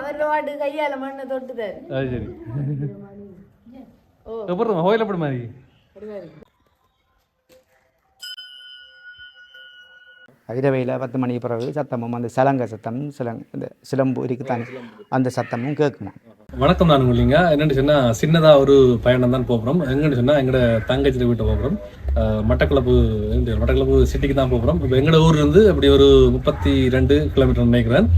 அவரோட கையால மண்ணை தொட்டுதாரு. அது சரி. எப்படி கோயில் எப்படி மாதிரி இரவையில் 10 மணிக்கு பிறகு சத்தமும் அந்த சலங்க சத்தம் இந்த சிலம்பு இருக்குத்தானே அந்த சத்தமும் கேட்குமா. வணக்கம், நான் இல்லைங்க. என்னென்னு சொன்னால் சின்னதாக ஒரு பயணம் தான் போகிறோம். எங்கன்னு சொன்னால் எங்களோட தங்கச்சி வீட்டை போகிறோம். மட்டக்களப்பு சிட்டிக்கு தான் போகிறோம். இப்போ எங்களோட ஊர்லேருந்து அப்படி ஒரு 32 கிலோமீட்டர் நினைக்கிறேன்.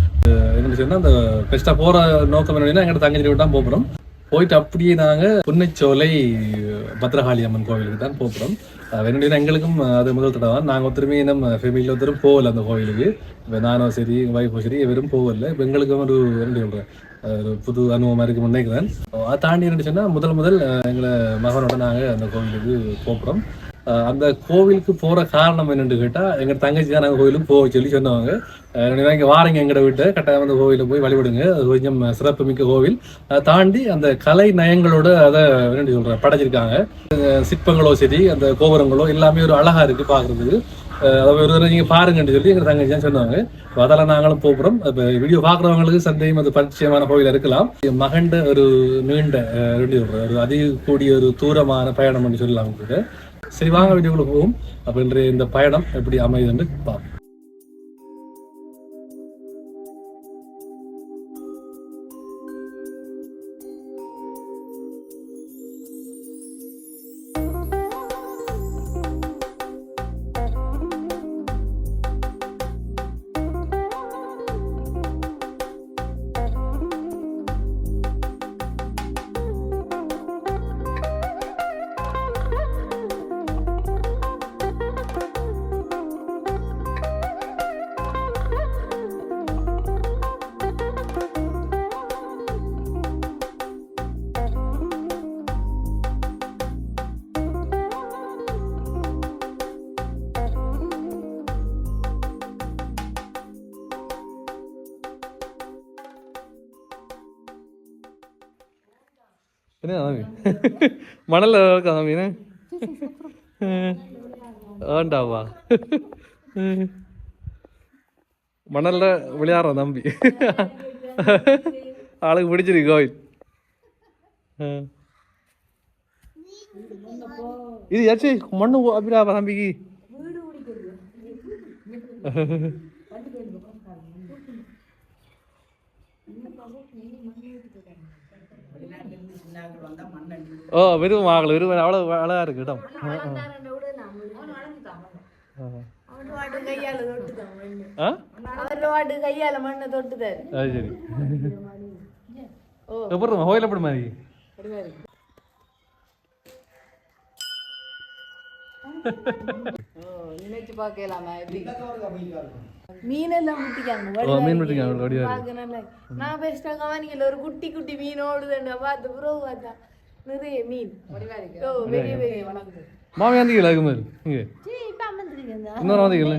என்னென்னு சொன்னால் அந்த பெஸ்ட்டாக போகிற நோக்கம் என்னன்னா எங்களோட தங்கச்சி வீட்டு தான் போகிறோம். போயிட்டு அப்படியே நாங்கள் புன்னைச்சோலை பத்ரகாளி அம்மன் கோவிலுக்கு தான் போகிறோம். என்னுடைய எங்களுக்கும் அது முதல் தடவை தான். நாங்கள் ஒருத்தருமே நம்ம ஃபேமிலியில் ஒருத்தரும் போகல அந்த கோவிலுக்கு. இப்போ நானும் சரி எங்கள் ஒய்ஃபும் சரி வெறும் போகல. இப்போ எங்களுக்கும் ஒரு என்ன சொல்கிறேன் ஒரு புது அனுபவமாக இருக்குன்னு நினைக்கிறேன். அதை தாண்டி என்ன சொன்னால் முதல் எங்களை மகனோட நாங்கள் அந்த கோவிலுக்கு போகிறோம். அந்த கோவிலுக்கு போகிற காரணம் என்னென்னு கேட்டால் எங்கள் தங்கச்சி தான் நாங்கள் கோவிலுக்கு போக சொல்லி சொன்னவங்க. இங்கே வாரீங்க எங்கட வீட்டை கட்டாயம் அந்த கோவிலில் போய் வழிபடுங்க, அது கொஞ்சம் சிறப்பு மிக்க கோவில். அதை தாண்டி அந்த கலை நயங்களோட அதை என்ன சொல்கிறேன் படைச்சிருக்காங்க. சிற்பங்களோ சரி அந்த கோபுரங்களோ எல்லாமே ஒரு அழகாக இருக்குது பார்க்குறதுக்கு. அதை ஒரு தடவை நீங்கள் பாருங்கன்னு சொல்லி எங்கள் தங்கச்சி தான் சொன்னாங்க. அதெல்லாம் நாங்களும் போகிறோம். இப்போ வீடியோ பார்க்குறவங்களுக்கு சந்தேகம் அது பரிச்சயமான கோவில் இருக்கலாம். மகண்ட ஒரு நீண்ட ஒரு அதிக கூடிய ஒரு தூரமான பயணம்னு சொல்லலாம் கூட. சரி வாங்க வீடியோக்குள்ள போவோம். அப்போ இன்றைய இந்த பயணம் எப்படி அமையுதுன்னு பார்ப்போம். என்ன சாமி மணலில் இருக்கா சாமின்னு ஆண்டாவா மணலில் விளையாடுறான் தம்பி. ஆளுக்கு பிடிச்சிருக்கு கோவில். இது ஏச்சு மண்ணு அப்படியா தம்பிக்கு? ஓ வெறும் ஆகல வெறும் அவ்வளோ அழகா இருக்கு இடம். கையால மண்ணை தொட்டுதாரு. அது சரி. எப்படி கோயில் எப்படி மாதிரி நினைச்சு பார்க்கலாமா? மீனெல்லாம் முட்டிக்காங்க. நான் பெஸ்டா கவனிக்கல, ஒரு குட்டி குட்டி மீன் ஓடுதுன்னு பார்த்து புறவு பார்த்தா நிறைய மீன். பெரிய பெரிய வளர்ந்து மாமி வந்தீங்களா? இங்கே இன்னொரு வந்தீங்களா?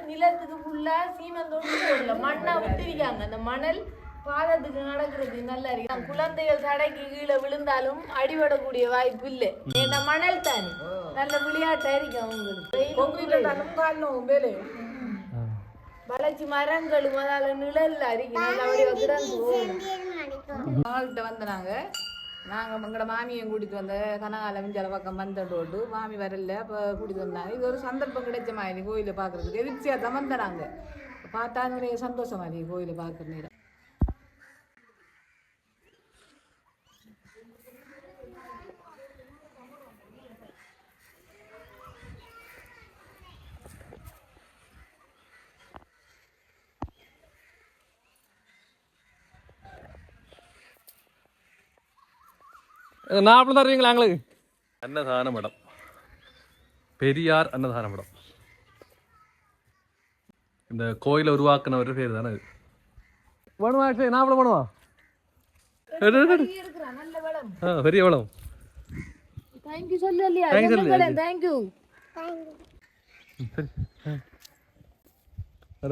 நிலத்துக்கு ஃபுல்லா சீமந்தோடு போடல, மண்ணா விட்டுருக்காங்க. அந்த மணல் பாதத்துக்கு நடக்கிறது நல்லா இருக்கு. குழந்தைகள் தடைக்கு கீழே விழுந்தாலும் அடிபடக்கூடிய வாய்ப்பு இல்லை. இந்த மணல் தானே நல்ல விளையாட்டா இருக்கு அவங்களுக்கு. வளர்ச்சி மரங்களும் அதால நிழல் அரிக்கு நல்லபடியா வந்தாங்க. நாங்கள் எங்களோட மாமியை கூட்டிட்டு வந்த கனகால விஞ்சால பக்கம் வந்தோடு மாமி வரல. அப்போ கூட்டிட்டு வந்தாங்க. இது ஒரு சந்தர்ப்பம் கிடைச்ச மாதிரி கோயிலை பார்க்கறதுக்கு எதிர்ச்சியாக தான் வந்தாங்க. பார்த்தா நிறைய சந்தோஷம் மாதிரி கோயிலை பார்க்குற நேரம். நாற்பது தருவீங்களா எங்களுக்கு? அன்னதான மடம், பெரியார் அன்னதான மடம். இந்த கோயிலை உருவாக்குனவர் பேர் தானே இது. வேணுமா? நாற்பது வேணுமா? பெரிய வளம்.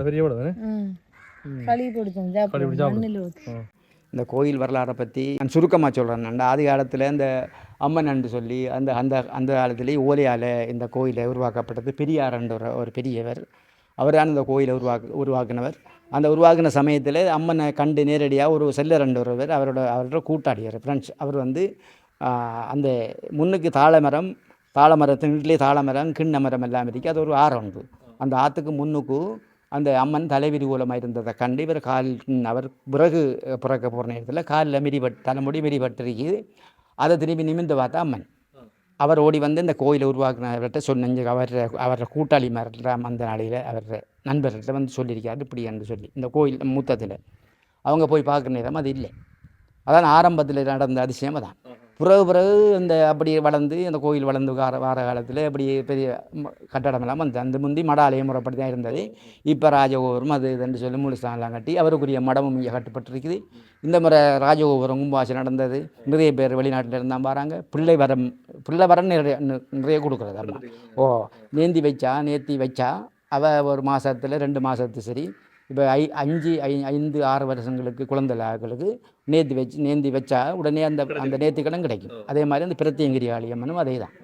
பெரிய வளம். இந்த கோயில் வரலாறை பற்றி நான் சுருக்கமாக சொல்கிறேன். நான் ஆதி காலத்தில் இந்த அம்மன் என்று சொல்லி அந்த அந்த அந்த காலத்திலேயே ஓலையால் இந்த கோயிலை உருவாக்கப்பட்டது. பெரியார் என்ற ஒரு பெரியவர், அவர் தான் இந்த கோயிலை உருவாக்கினவர். அந்த உருவாக்கின சமயத்தில் அம்மனை கண்டு நேரடியாக ஒரு செல்லர் என்றவர் அவரோட கூட்டாளியார் ஃப்ரெண்ட்ஸ். அவர் அந்த முன்னுக்கு தாழமரத்திலே தாழமரம் கிண்ண மரம் எல்லாம் இருக்குது. அது ஒரு ஆறு உண்டு. அந்த ஆற்றுக்கு முன்னுக்கு அந்த அம்மன் தலைவிரி மூலமாக இருந்ததை கண்டு இவர் அவர் பிறகு பிறக்க போகிற நேரத்தில் காலில் தலைமுடி மெரிபட்டிருக்குது. அதை திரும்பி நிமிர்ந்து பார்த்தா அம்மன். அவர் ஓடி வந்து இந்த கோயிலை உருவாக்குனவர்கிட்ட சொன்ன அவரோட கூட்டாளி மாதிரி அந்த நாளையில் அவர் நண்பர்கிட்ட வந்து சொல்லியிருக்காரு இப்படி என்று சொல்லி. இந்த கோயில் மூத்தத்தில் அவங்க போய் பார்க்குற நேரம் அது இல்லை. அதான் ஆரம்பத்தில் நடந்த அதிசயம் தான். பிறகு இந்த அப்படி வளர்ந்து அந்த கோயில் வளர்ந்து வார காலத்தில் அப்படி பெரிய கட்டடமெல்லாம் வந்து அந்த முந்தி மட ஆலயம் முறைப்படி தான் இருந்தது. இப்போ ராஜகோபுரம் அது இதுன்னு சொல்லி முழுசாலாம் கட்டி அவருக்குரிய மடமும் இங்கே கட்டப்பட்டிருக்குது. இந்த முறை ராஜகோபுரம் கும்பாசை நடந்தது. நிறைய பேர் வெளிநாட்டில் இருந்தால் வராங்க. பிள்ளை வரம் நிறைய கொடுக்குறது அம்மா. நேர்த்தி வச்சா அவள் ஒரு மாதத்தில் 2 மாதத்து சரி. இப்போ 5-6 வருஷங்களுக்கு குழந்தைகளுக்கு நேர்த்தி வச்சா உடனே அந்த நேர்த்திக்கடன் கிடைக்கும். அதே மாதிரி அந்த பிரத்தியங்கிரி ஆலயம்னும் அதே தான்.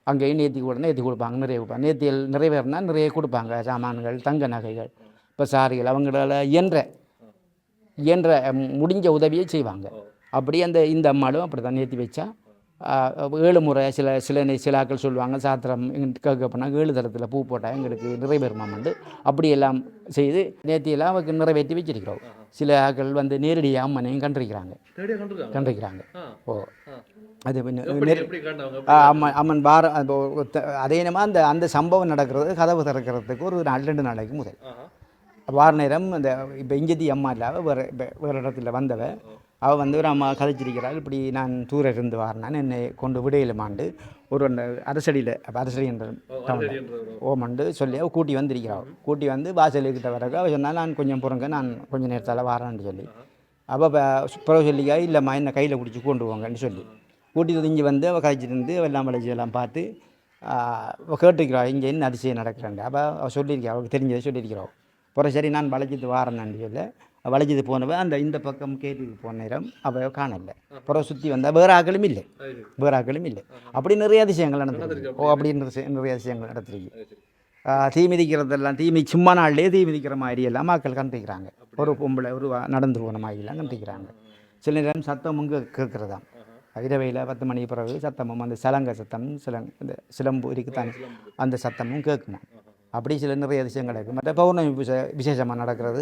அங்கேயும் நேர்த்தி கொடுப்பாங்க, நிறைய கொடுப்பாங்க. நேர்த்திகள் நிறைவேறினா நிறைய கொடுப்பாங்க. சாமான்கள், தங்க நகைகள், இப்போ சாரிகள் அவங்களால இயன்ற முடிஞ்ச உதவியை செய்வாங்க. அப்படி இந்த அம்மாளும் அப்படி தான் நேர்த்தி வச்சா 7 முறை சில ஆக்கள் சொல்லுவாங்க. சாத்திரம் கேட்க போனால் 7 தரத்தில் பூ போட்டால் எங்களுக்கு நிறைவேறுமாமண்டு அப்படி எல்லாம் செய்து நேர்த்தியெல்லாம் அவருக்கு நிறைவேற்றி வச்சிருக்கிறோம். சில ஆக்கள் வந்து நேரடியாக அம்மனையும் கண்டிருக்கிறாங்க. அது அம்மன் அதே நேரமாக அந்த சம்பவம் நடக்கிறது கதவு திறக்கிறதுக்கு ஒரு 2 நாளைக்கு முதல் வார நேரம். அந்த இப்போ இங்கேத்தி அம்மா இல்லாமல் வேறு இடத்துல வந்தவ அவள் வந்து ஒரு அம்மா கதைச்சிருக்கிறாள். இப்படி நான் தூர இருந்து வாரினான் என்னை கொண்டு விடையிலுமாண்டு ஒரு அரசடியில் அரசடி என்ற ஓமண்டு சொல்லி அவள் கூட்டி வந்திருக்கிறாள். கூட்டி வந்து வாசலுக்கிட்ட வரக்கு அவள் சொன்னால் நான் கொஞ்சம் பொறுங்க, நான் கொஞ்சம் நேரத்தால் வாரேன்னு சொல்லி. அப்போ பிறகு சொல்லிக்கா இல்லைம்மா என்ன கையில் பிடிச்சி கொண்டு போங்கன்னு சொல்லி கூட்டிட்டு இங்கே வந்து அவள் கதைச்சிட்டு இருந்து எல்லாம் வளைச்சியெல்லாம் பார்த்து கேட்டுக்கிறாள் இங்கே என்ன அதிசயம் நடக்கிறாங்க. அவள் சொல்லியிருக்கா, அவளுக்கு தெரிஞ்சதை சொல்லியிருக்கிறாள். பிறகு சரி நான் வளைச்சிட்டு வாரேன்னு சொல்ல வளைச்சிட்டு போனவன் இந்த பக்கம் கேட்டுக்கு போன நேரம் அவள் காணலை. பிறகு சுற்றி வந்தால் வேறு ஆக்களும் இல்லை. அப்படி நிறைய அதிசயங்கள் நடந்துருக்கு. அப்படி நிறைய அதிசயங்கள் நடத்திருக்கு. தீ மிதிக்கிறதெல்லாம் சும்மா நாள்லேயே தீ மிதிக்கிற மாதிரி எல்லாம் மக்கள் கண்டிக்கிறாங்க. ஒரு பொம்பளை நடந்து போன மாதிரிலாம் கண்டிக்கிறாங்க. சில நேரம் சத்தமும் கேட்குறதாம். இரவையில் 10 மணி பிறகு சத்தமும் அந்த சத்தம் இந்த சிலம்பு இருக்குத்தானே அந்த சத்தமும் கேட்குமா. அப்படி சில நிறைய அதிசயங்கள் இருக்குது. மற்ற பௌர்ணமி விசேஷமாக நடக்கிறது.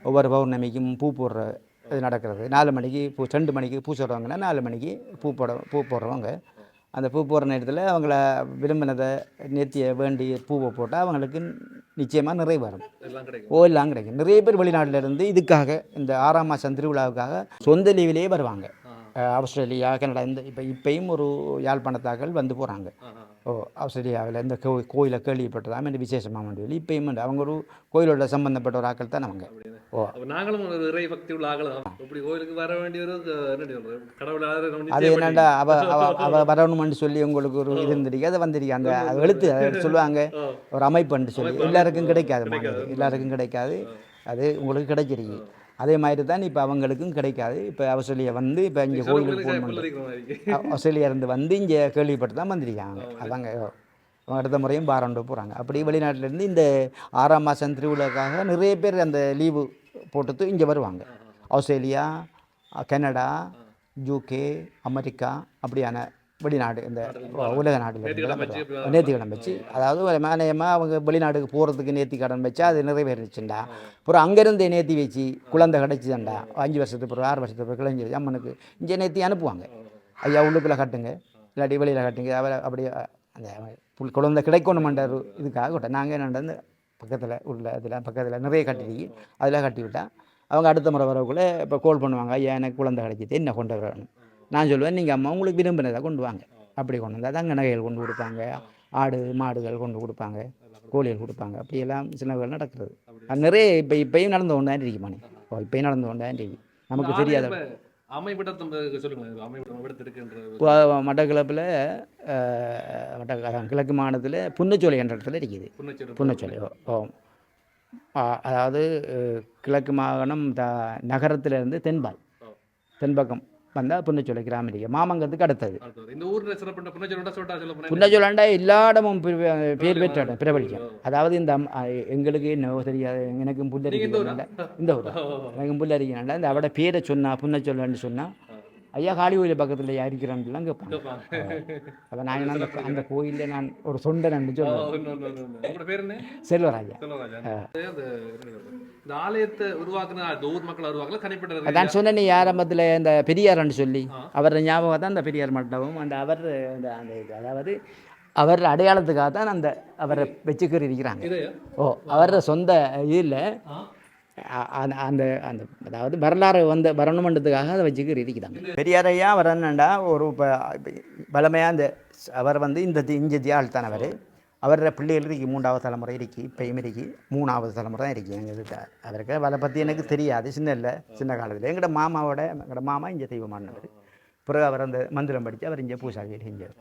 ஒவ்வொரு பௌர்ணமிக்கும் பூ போடுற இது நடக்கிறது. 4 மணிக்கு 2 மணிக்கு பூ சொல்கிறவங்கன்னா 4 மணிக்கு பூ போடுறவங்க அந்த பூ போடுற நேரத்தில் அவங்கள விரும்பினதை நேர்த்தியை வேண்டி பூவை போட்டால் அவங்களுக்கு நிச்சயமாக நிறைய வரும். எல்லாம் கிடைக்கும். நிறைய பேர் வெளிநாட்டிலேருந்து இதுக்காக இந்த 6ஆம் மாதம் திருவிழாவுக்காக சொந்த லீவிலேயே வருவாங்க. ஆஸ்திரேலியா, கனடா இப்பயும் ஒரு யாழ்ப்பாணத்தாக்கள் வந்து போகிறாங்க. ஆஸ்திரேலியாவில் இந்த கோயிலை கேள்விப்பட்டதான் இந்த விசேஷமாக சொல்லி இப்பயும் அவங்க ஒரு கோயிலோட சம்பந்தப்பட்ட ஒரு ஆக்கள் தான் அவங்க. நாங்களும் இறை பக்தி உள்ள ஆகலாம். இப்படி கோயிலுக்கு வர வேண்டிய ஒரு அது என்னண்டா அவ வரணும்னு சொல்லி உங்களுக்கு ஒரு இது இருந்திருக்கு. அதை வந்திருக்கு. அந்த எழுத்து சொல்லுவாங்க ஒரு அமைப்புன்னு சொல்லி எல்லாருக்கும் கிடைக்காது. அது உங்களுக்கு கிடைச்சிருக்கு. அதே மாதிரி தான் இப்போ அவங்களுக்கும் கிடைக்காது. இப்போ ஆஸ்திரேலியா வந்து இப்போ இங்கே கோயிலுக்கு போகணும். ஆஸ்திரேலியா இருந்து வந்து இங்கே கேள்விப்பட்டு தான் வந்திருக்காங்க. அதாங்க அடுத்த முறையும் பாராண்டு போகிறாங்க. அப்படி வெளிநாட்டிலேருந்து இந்த 6ஆம் மாதம் திருவிழாக்காக நிறைய பேர் அந்த லீவு போட்டு இங்கே வருவாங்க. ஆஸ்திரேலியா, கனடா, UK, அமெரிக்கா அப்படியான வெளிநாடு இந்த உலக நாட்டில் நேர்த்தி கடன் வச்சு, அதாவது மானியமாக அவங்க வெளிநாட்டுக்கு போகிறதுக்கு நேர்த்தி கடன் வச்சா அது நிறைவேறிச்சுண்டா அப்புறம் அங்கேருந்து நேர்த்தி வச்சு குழந்தை கிடச்சிதாண்டா 5 வருஷத்துக்கு பிறகு 6 வருஷத்துக்கு பிறகு கிளஞ்சி அம்மனுக்கு இங்கே நேர்த்தி அனுப்புவாங்க. ஐயா உள்ளுக்குள்ளே கட்டுங்க இல்லாட்டி வெளியில் கட்டுங்க. அவரை அப்படியே அந்த குழந்தை கிடைக்கணுமென்ற இதுக்காக விட்டேன். நாங்கள் என்னென்ன பக்கத்தில் பக்கத்தில் நிறைய கட்டிருக்கு. அதில் கட்டி விட்டால் அவங்க அடுத்த முறை வரக்குள்ளே இப்போ கால் பண்ணுவாங்க. ஐயா எனக்கு குழந்தை கிடைக்கிது என்ன கொண்டு வரணும். நான் சொல்லுவேன் நீங்கள் அம்மா உங்களுக்கு விரும்பினதை கொண்டு வாங்க. அப்படி கொண்டு வந்தால் தங்க நகைகள் கொண்டு கொடுப்பாங்க, ஆடு மாடுகள் கொண்டு கொடுப்பாங்க, கோழிகள் கொடுப்பாங்க. அப்படியெல்லாம் சின்னவர்கள் நடக்கிறது. அது நிறைய இப்பயும் நடந்து கொண்டு தான் இருக்குமானே. இப்பயும் நடந்து கொண்டு தான் இருக்கு. நமக்கு தெரியாத மட்டக்களப்பில் கிழக்கு மாநிலத்தில் புன்னச்சோலை என்ற இடத்துல இருக்குது. புன்னச்சோலை அதாவது கிழக்கு மாகாணம் நகரத்திலிருந்து தென்பால் தென்பக்கம் வந்தால் புன்னச்சோலை கிராமம் இருக்கு. மாமங்கத்துக்கு அடுத்தது. இந்த ஊர்ல சிறப்பு புன்னச்சோலைண்டா எல்லா இடமும் பேர் பெற்ற இடம் பிரபலியம். அதாவது இந்த எங்களுக்கு என்ன தெரியாது, எனக்கும் புல்லரிக்கல இந்த ஊர் எனக்கும் புல்லரிக்கணும்டா இந்த அவட பேரை சொன்னா புன்னச்சோலைன்னு சொன்னால் ஐயா காளி கோயில் பக்கத்தில் இருக்கிறான்லாம் கேட்பாங்க. அப்போ நான் அந்த கோயிலில் நான் ஒரு சொண்டனன்னு சொல்லுவேன். செல்வராஜா. அதான் சொன்னேன் ஆரம்பத்தில் இந்த பெரியார்ன்னு சொல்லி அவர் ஞாபகம் தான் அந்த பெரியார் மண்டபம். அந்த அவர் அதாவது அவர் அடையாளத்துக்காக தான் அந்த அவரை வச்சுக்கிற இருக்கிறாங்க. அவர் சொந்த இதில் அந்த அந்த அதாவது வரலாறு வரணுமன்றதுக்காக அதை வச்சுக்கிற இருக்கிறாங்க. பெரியாரையா அவர் என்னண்டா ஒரு பலமையாக அந்த அவர் இந்த தியால் தான் அவரோட பிள்ளைகள் இருக்கு 3வது தலைமுறை இருக்கு, இப்பயும் இருக்கு 3வது தலைமுறை தான் இருக்கு. எங்களுக்கு அவருக்கு அவரை பற்றி எனக்கு தெரியாது, சின்ன காலத்தில். எங்களோட மாமா இங்கே தெய்வமானவர். பிறகு அவர் அந்த மந்திரம் படித்து அவர் இங்கே பூசாரி செஞ்சார்.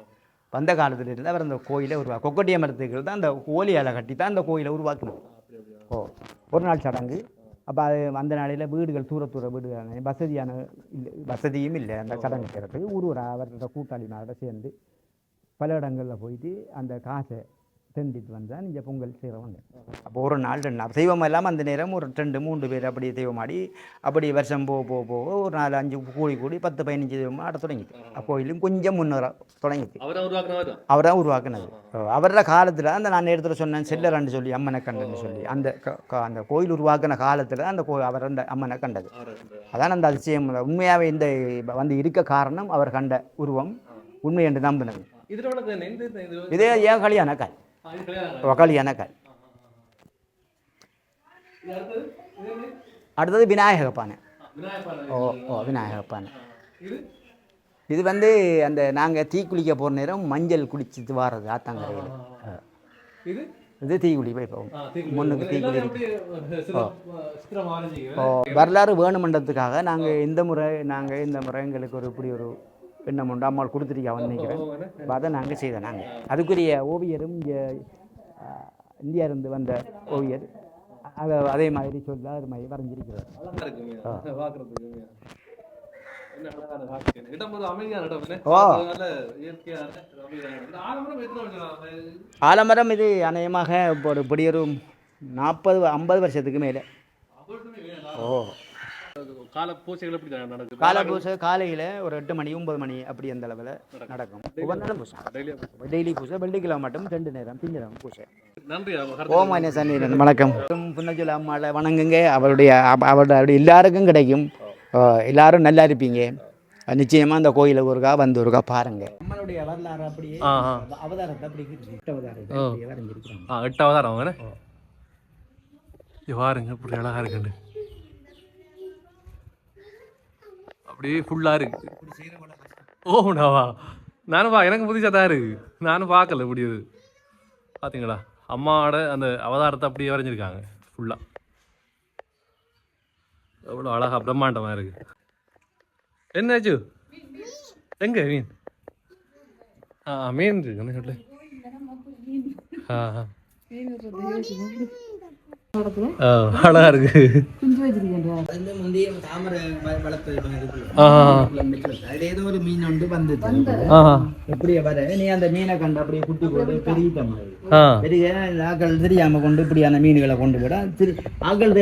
வந்த காலத்தில் இருந்து அவர் அந்த கோயிலை கொக்கட்டிய மரத்துக்கள் தான் அந்த ஓலியால் கட்டி தான் அந்த கோயிலை உருவாக்கணும். ஒரு நாள் சடங்கு. அப்போ அது அந்த நாளையில் வீடுகள் தூர வீடுகள் வசதியும் இல்லை அந்த சடங்கு செய்கிறதுக்கு. அவரோட கூட்டாளிமாரோட சேர்ந்து பல இடங்களில் போயிட்டு அந்த காசை செஞ்சுட்டு வந்தால் இங்கே பொங்கல் செய்கிறவங்க. அப்போ ஒரு நாள் 2 நாள் தெய்வம் எல்லாம் அந்த நேரம் ஒரு 2-3 பேர் அப்படி தெய்வமாடி அப்படி வருஷம் போக ஒரு 4-5 கூடி 10-15 தெய்வம் ஆட தொடங்கிட்டு கோயிலும் கொஞ்சம் முன்னேற தொடங்கிட்டு அவராக உருவாக்குனது. அவரோட காலத்தில் அந்த நான் நேரத்தில் சொன்னேன் செல்லரான்னு சொல்லி அம்மனை கண்டன்னு சொல்லி அந்த கோயில் உருவாக்கின காலத்தில் அந்த அவர் அந்த அம்மனை கண்டது. அதான் அந்த அதிசயம். உண்மையாகவே இந்த இருக்க காரணம் அவர் கண்ட உருவம் உண்மை என்று நம்பினது. இதே ஏன் கல்யாண கால் அடுத்தது விநாயக பானை. விநாயக பானை இது அந்த நாங்கள் தீ குளிக்க போகிற நேரம் மஞ்சள் குளிச்சுட்டு வாரது ஆத்தாங்கரையில். இது தீக்குழி போய் போகும் முன்னுக்கு தீக்குழி வரலாறு வேணுமன்றதுக்காக நாங்கள் இந்த முறை எங்களுக்கு இப்படி ஒரு எண்ணம் உண்டு. அம்மாள் கொடுத்துருக்கா நினைக்கிறேன். அதை நாங்கள் செய்தோம். நாங்கள் அதுக்குரிய ஓவியரும் இங்கே இந்தியா இருந்து வந்த ஓவியர் அதே மாதிரி சொல்ல அது மாதிரி வரைஞ்சிருக்கிறார். ஆலமரம் இது அநேகமாக இப்போ இப்படி ஒரு 40-50 வருஷத்துக்கு மேலே. காலப்பூசை காலையில் ஒரு 8 மணி 9 மணி அப்படி அந்த அளவில் நடக்கும். ஒவ்வொரு நாளும் பூசை, டெய்லி பூசை. வெள்ளிக்கிழமை மட்டும் 2 நேரம் திங்கக்கிழமை பூசை. ஓமானிய சன்னி வணக்கம். புன்னச்சோலை அம்மாவை வணங்குங்க. அவருடைய எல்லாருக்கும் கிடைக்கும். எல்லாரும் நல்லா இருப்பீங்க. நிச்சயமாக அந்த கோயிலை ஒருக்கா ஒருக்கா பாருங்க. நம்மளுடைய வரலாறு அப்படியே அவதாரத்தை அப்படி 8 அவதாரம் வரைஞ்சிருக்கிறாங்க. 8 அவதாரம் பாருங்க இப்படி அழகா இருக்கு. அப்படியே ஃபுல்லாக இருக்கு. ஓனாவா நானும் எனக்கு புதுசாக தான் இருக்கு. நானும் பார்க்கல இப்படி இது பார்த்தீங்களா. அம்மாவோட அந்த அவதாரத்தை அப்படியே வரைஞ்சிருக்காங்க ஃபுல்லாக. எவ்வளோ அழகா பிரம்மாண்டமாக இருக்கு. என்னாச்சு எங்க மீன்? மீன் இருக்கு. அழகா இருக்கு. ஏதோ ஒரு மீன் வந்து வந்துச்சு. எப்படியே வர நீ அந்த மீனை கண்டு அப்படியே குட்டி போட்டு பெரிய பெரிய ஆக்கள் தெரியாம கொண்டு இப்படியான மீன்களை கொண்டு போட ஆக்கள்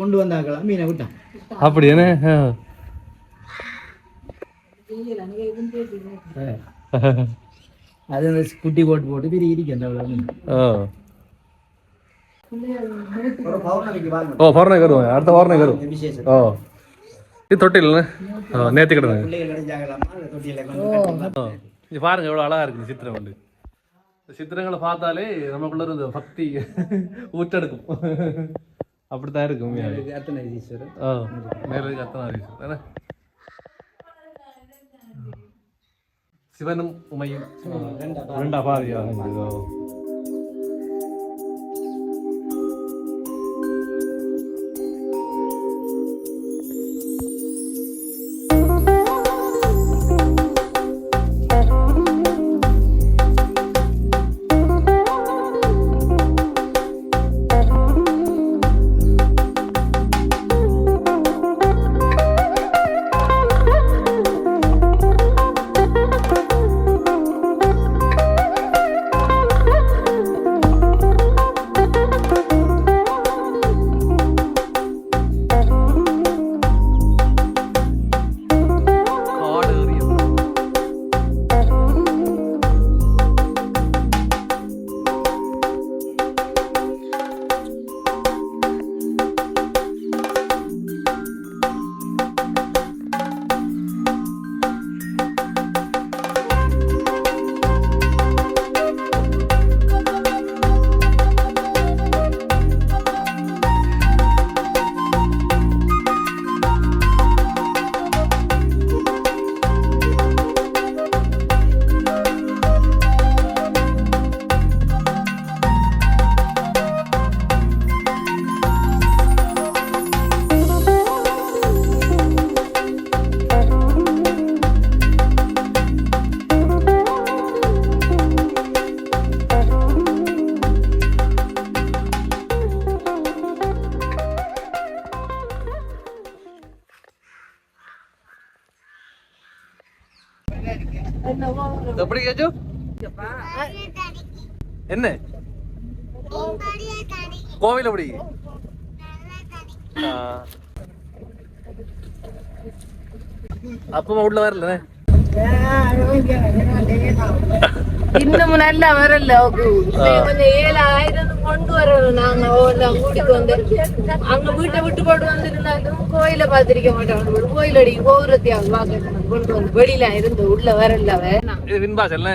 கொண்டு வந்த ஆக்கள் மீனை விட்டான். அப்படி என்ன அது குட்டி போட்டு பெரிய இருக்கு. பௌர்ணமிக்கு வருவோம். அடுத்த பௌர்ணமிக்கு வருவோம். இது தொட்டில் நேற்று கிடந்தாங்க. பாருங்க எவ்வளோ அழகா இருக்கு சித்திரம். வந்து சித்திரங்களை பார்த்தாலே நமக்குள்ள இருந்து பக்தி ஊற்றெடுக்கும். அப்படித்தான் இருக்கும். சிவனும் உமையும் 2 பாதியாக எப்படி கேச்சு என்ன கோவில் எப்படி அப்பமா உள்ள வரல இன்னும் நல்லா வரல கொஞ்சம் 7,000 கொண்டு வரணும். நாங்க கூட்டிட்டு வந்து அங்க வீட்டை விட்டு போட்டு வந்துருந்தாலும் கோயில பாத்திருக்க மாட்டாங்க. கோயில் அடி கோபுரத்தையாவது கொண்டு வந்து வெளியில இருந்து உள்ள வரல. இது வின்பாஸ் இல்ல